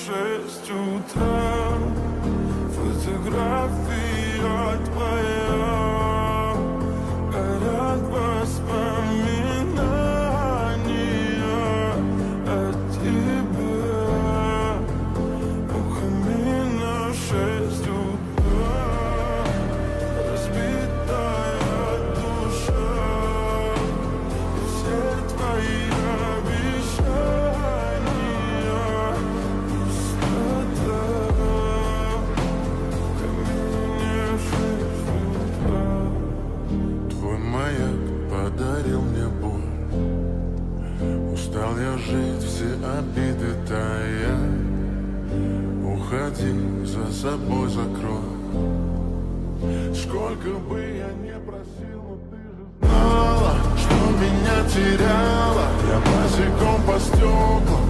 6 утра. Фотография твоя, горят воспоминания о тебе. У камина 6 утра, разбитая душа, и все твои обещания пустота. В камине 6 утра. Твой маяк подарил мне боль. Устал я жить, все обиды тая. Уходи, за собой закрой. Сколько бы я не просил, но ты же знала, что меня теряла. Я босиком по стеклам